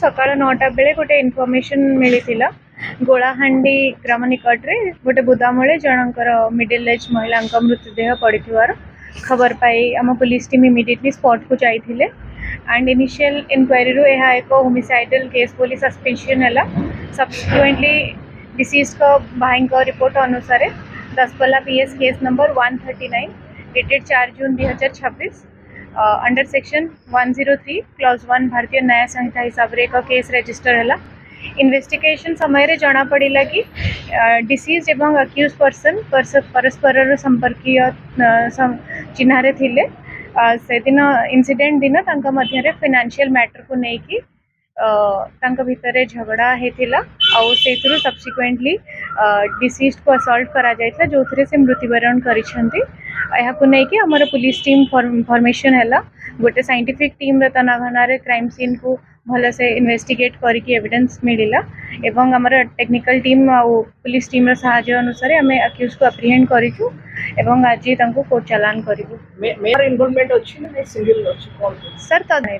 सकाळ 9टा बेले गोटे इनफॉरमेशन मिली गोलाहांडी ग्राम निकट रे गोटे बुदामूले जनकर मिडिल एज महिला मृतदेह पड़ीथार खबर पाई आम पुलिस टीम इमिडिएटली स्पॉट को जाइए एंड इनिशियल इंक्वायरी रू यह एक होमिसाइडल केस बोली सस्पेंशन है। सब्सिक्वेंटली डिसीज का भाई रिपोर्ट अनुसार Daspalla PS case number 139 dated 4 जून 2026 अंडर सेक्शन 103 क्लॉज 1 भारतीय न्याय संहिता हिसाब से एक केस रजिस्टर है। इन्वेस्टिगेशन समय रे जना पड़ा कि डिसीज एवं अक्यूज पर्सन परस्पर संपर्कीय चिन्हारे थिले से दिन इंसिडेंट दिन तांका मध्य फाइनेंशियल मैटर को लेकिन तांका भितर झगड़ा होता आउ से सब्सिक्वेंटली डिसीज को असल्ट करा जायता जो थे से मृत्युवरण करिसेंती। को लेकिन आमर पुलिस टीम फॉर्मेशन है गोटे साइंटिफिक टीम तनाघना क्राइम सीन को भल से इन्वेस्टिगेट करके एविडेंस मिला एवं आमर टेक्निकल टीम आ पुलिस टीम रो सहायता अनुसार आम अक्यूज को अप्रिहेंड करूँ एवं आज कोर्ट चालान करूँ। मेयर इन्वॉल्वमेंट अच्छी ना सिंगल अच्छी सर तद नहीं